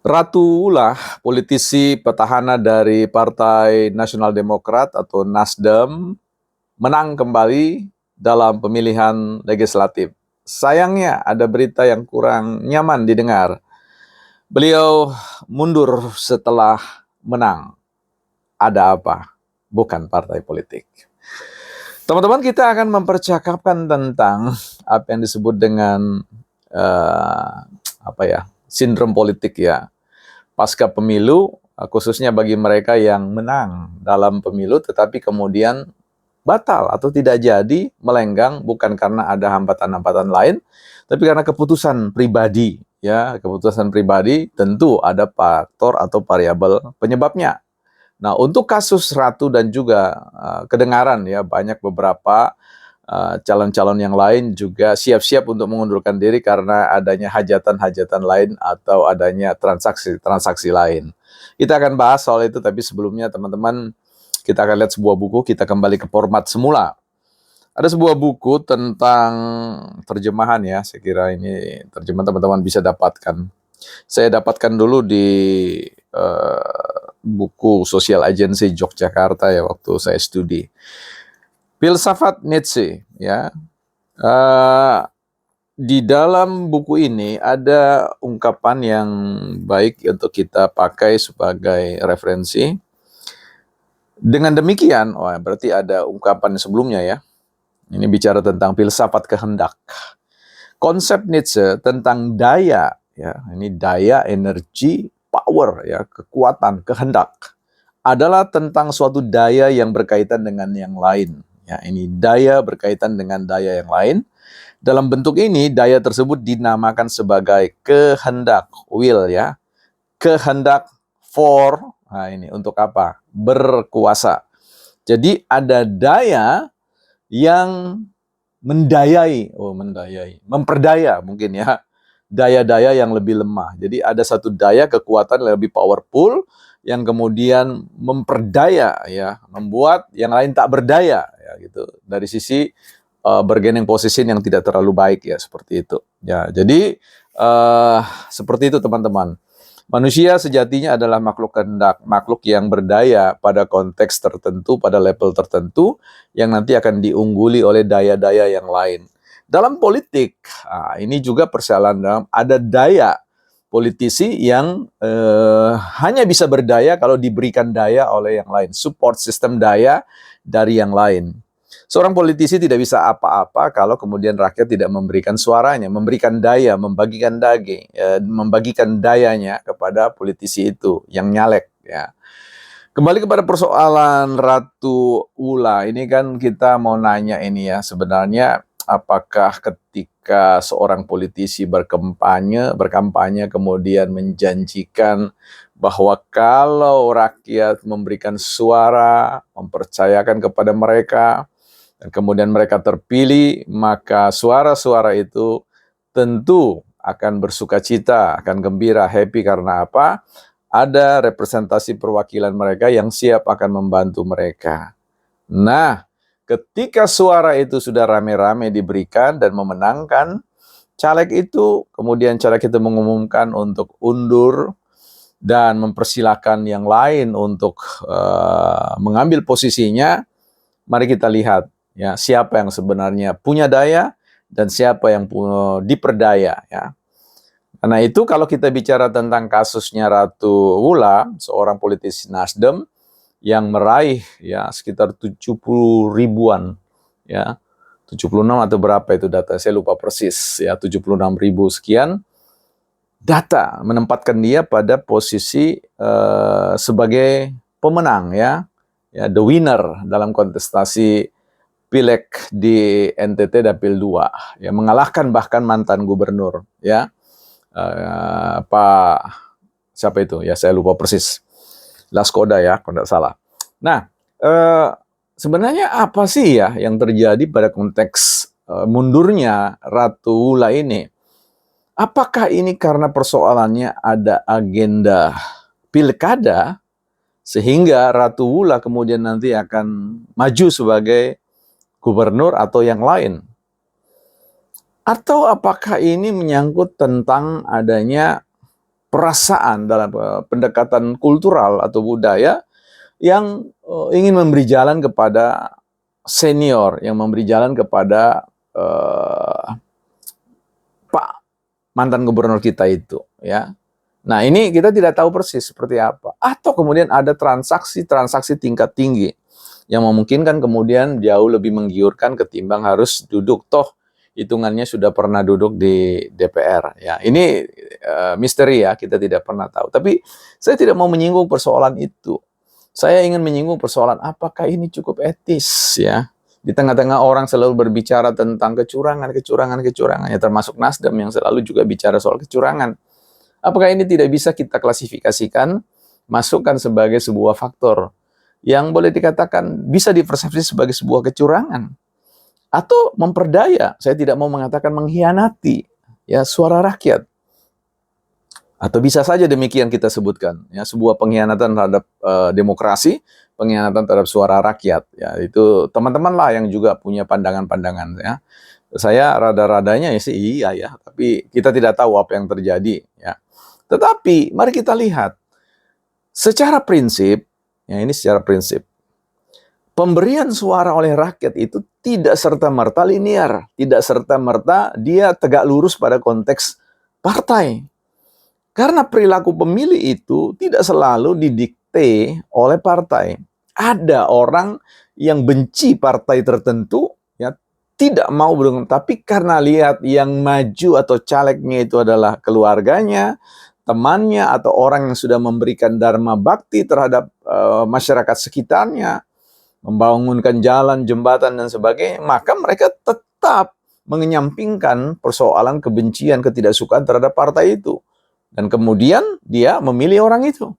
Ratu Ulah, politisi petahana dari Partai Nasional Demokrat atau Nasdem, menang kembali dalam pemilihan legislatif. Sayangnya ada berita yang kurang nyaman didengar. Beliau mundur setelah menang. Ada apa? Bukan partai politik. Teman-teman, kita akan mempercakapkan tentang apa yang disebut dengan sindrom politik ya. Pasca pemilu, khususnya bagi mereka yang menang dalam pemilu tetapi kemudian batal atau tidak jadi, melenggang, bukan karena ada hambatan-hambatan lain, tapi karena keputusan pribadi. Ya, keputusan pribadi tentu ada faktor atau variabel penyebabnya. Nah, untuk kasus Ratu dan juga kedengaran ya, banyak beberapa calon-calon yang lain juga siap-siap untuk mengundurkan diri karena adanya hajatan-hajatan lain atau adanya transaksi-transaksi lain. Kita akan bahas soal itu, tapi sebelumnya teman-teman, kita akan lihat sebuah buku, kita kembali ke format semula. Ada sebuah buku tentang terjemahan ya, saya kira ini terjemahan teman-teman bisa dapatkan. Saya dapatkan dulu di buku Social Agency Yogyakarta ya, waktu saya studi. Filsafat Nietzsche ya. Di dalam buku ini ada ungkapan yang baik untuk kita pakai sebagai referensi. Dengan demikian, berarti ada ungkapan sebelumnya ya. Ini bicara tentang filsafat kehendak. Konsep Nietzsche tentang daya, ya, ini daya, energi, power, ya, kekuatan, kehendak, adalah tentang suatu daya yang berkaitan dengan yang lain. Ya, ini daya berkaitan dengan daya yang lain. Dalam bentuk ini, daya tersebut dinamakan sebagai kehendak, will ya. Kehendak for, nah ini untuk apa? Berkuasa. Jadi ada daya yang memperdaya mungkin ya. Daya-daya yang lebih lemah. Jadi ada satu daya kekuatan yang lebih powerful yang kemudian memperdaya ya, membuat yang lain tak berdaya ya gitu. Dari sisi bargaining position yang tidak terlalu baik ya, seperti itu. Ya, jadi seperti itu teman-teman. Manusia sejatinya adalah makhluk kehendak, makhluk yang berdaya pada konteks tertentu, pada level tertentu, yang nanti akan diungguli oleh daya-daya yang lain. Dalam politik, ini juga persoalan ada daya politisi yang hanya bisa berdaya kalau diberikan daya oleh yang lain, support sistem daya dari yang lain. Seorang politisi tidak bisa apa-apa kalau kemudian rakyat tidak memberikan suaranya, memberikan daya, membagikan membagikan dayanya kepada politisi itu yang nyalek ya. Kembali kepada persoalan Ratu Ulla, ini kan kita mau nanya ini ya, sebenarnya apakah ketika seorang politisi berkampanye kemudian menjanjikan bahwa kalau rakyat memberikan suara, mempercayakan kepada mereka, dan kemudian mereka terpilih, maka suara-suara itu tentu akan bersukacita, akan gembira, happy karena apa? Ada representasi perwakilan mereka yang siap akan membantu mereka. Nah, ketika suara itu sudah rame-rame diberikan dan memenangkan, caleg itu, kemudian caleg itu mengumumkan untuk undur dan mempersilahkan yang lain untuk mengambil posisinya. Mari kita lihat ya, siapa yang sebenarnya punya daya dan siapa yang diperdaya ya. Karena itu kalau kita bicara tentang kasusnya Ratu Ulla, seorang politisi Nasdem yang meraih ya sekitar 70 ribuan ya, 76 atau berapa itu data, saya lupa persis ya, 76 ribu sekian. Data menempatkan dia pada posisi sebagai pemenang ya, the winner dalam kontestasi Pileg di NTT Dapil 2, ya, mengalahkan bahkan mantan gubernur ya, Pak siapa itu ya, saya lupa persis, Laskoda ya kalau tidak salah. Nah, sebenarnya apa sih ya yang terjadi pada konteks mundurnya Ratu Ulla ini? Apakah ini karena persoalannya ada agenda pilkada sehingga Ratu Ulla kemudian nanti akan maju sebagai gubernur atau yang lain? Atau apakah ini menyangkut tentang adanya perasaan, dalam pendekatan kultural atau budaya yang ingin memberi jalan kepada senior, yang memberi jalan kepada Pak mantan gubernur kita itu, ya. Nah, ini kita tidak tahu persis seperti apa. Atau kemudian ada transaksi-transaksi tingkat tinggi yang memungkinkan kemudian jauh lebih menggiurkan ketimbang harus duduk, toh hitungannya sudah pernah duduk di DPR. Ya, ini misteri ya, kita tidak pernah tahu. Tapi saya tidak mau menyinggung persoalan itu. Saya ingin menyinggung persoalan apakah ini cukup etis ya. Di tengah-tengah orang selalu berbicara tentang kecurangan, ya termasuk Nasdem yang selalu juga bicara soal kecurangan. Apakah ini tidak bisa kita klasifikasikan, masukkan sebagai sebuah faktor yang boleh dikatakan bisa dipersepsi sebagai sebuah kecurangan atau memperdaya, saya tidak mau mengatakan mengkhianati ya suara rakyat. Atau bisa saja demikian kita sebutkan ya, sebuah pengkhianatan terhadap demokrasi, pengkhianatan terhadap suara rakyat ya. Itu teman-teman lah yang juga punya pandangan-pandangan ya. Saya rada-radanya ya sih iya ya, tapi kita tidak tahu apa yang terjadi ya. Tetapi mari kita lihat secara prinsip, ya ini secara prinsip, pemberian suara oleh rakyat itu tidak serta-merta linear, tidak serta-merta dia tegak lurus pada konteks partai. Karena perilaku pemilih itu tidak selalu didikte oleh partai. Ada orang yang benci partai tertentu, ya tidak mau berdukung, tapi karena lihat yang maju atau calegnya itu adalah keluarganya, temannya, atau orang yang sudah memberikan dharma bakti terhadap masyarakat sekitarnya, membangunkan jalan, jembatan, dan sebagainya, maka mereka tetap mengenyampingkan persoalan kebencian, ketidaksukaan terhadap partai itu. Dan kemudian dia memilih orang itu.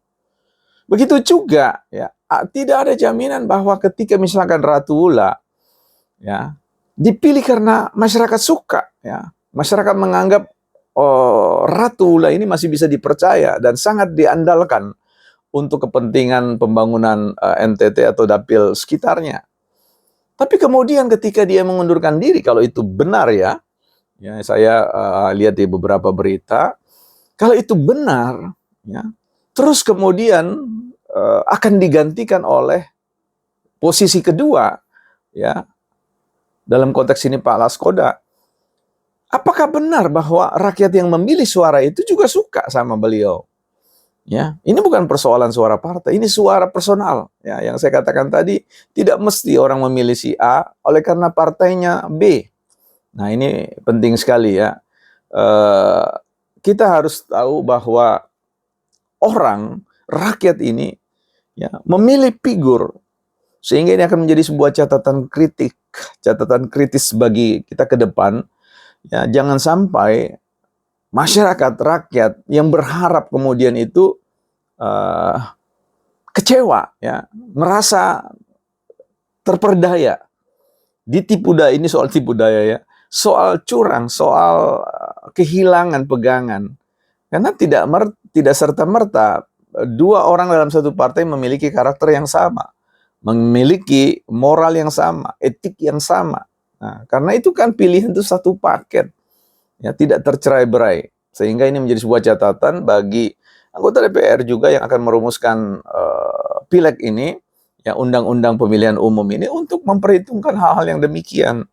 Begitu juga, ya, tidak ada jaminan bahwa ketika misalkan Ratu Wula ya, dipilih karena masyarakat suka, ya, masyarakat menganggap Ratu Wula ini masih bisa dipercaya dan sangat diandalkan untuk kepentingan pembangunan NTT atau dapil sekitarnya. Tapi kemudian ketika dia mengundurkan diri, kalau itu benar ya saya lihat di beberapa berita, kalau itu benar, ya, terus kemudian akan digantikan oleh posisi kedua, ya, dalam konteks ini Pak Laskoda. Apakah benar bahwa rakyat yang memilih suara itu juga suka sama beliau? Ya, ini bukan persoalan suara partai, ini suara personal. Ya, yang saya katakan tadi, tidak mesti orang memilih si A oleh karena partainya B. Nah, ini penting sekali ya. Kita harus tahu bahwa rakyat ini ya memilih figur, sehingga ini akan menjadi sebuah catatan kritis bagi kita ke depan. Ya, jangan sampai masyarakat, rakyat yang berharap kemudian itu kecewa, ya, merasa terperdaya, ditipu daya. Ini soal tipu daya ya, soal curang, soal kehilangan pegangan. Karena tidak serta-merta dua orang dalam satu partai memiliki karakter yang sama, memiliki moral yang sama, etik yang sama. Nah, karena itu kan pilihan itu satu paket, ya, tidak tercerai-berai. Sehingga ini menjadi sebuah catatan bagi anggota DPR juga yang akan merumuskan pileg ini, ya, undang-undang pemilihan umum ini, untuk memperhitungkan hal-hal yang demikian.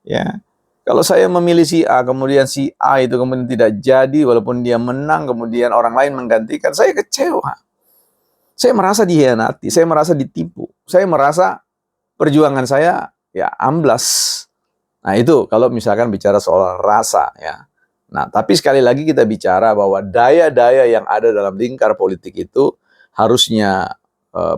Ya, kalau saya memilih si A, kemudian si A itu kemudian tidak jadi, walaupun dia menang, kemudian orang lain menggantikan, saya kecewa. Saya merasa dihianati, saya merasa ditipu, saya merasa perjuangan saya ya amblas. Nah, itu kalau misalkan bicara soal rasa ya. Nah, tapi sekali lagi kita bicara bahwa daya-daya yang ada dalam lingkar politik itu harusnya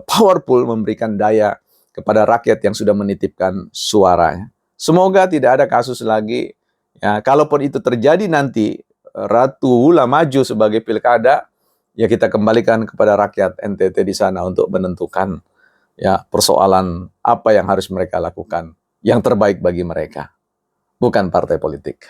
powerful, memberikan daya kepada rakyat yang sudah menitipkan suaranya. Semoga tidak ada kasus lagi ya, kalaupun itu terjadi nanti Ratu Wula maju sebagai pilkada, ya kita kembalikan kepada rakyat NTT di sana untuk menentukan ya persoalan apa yang harus mereka lakukan, yang terbaik bagi mereka, bukan partai politik.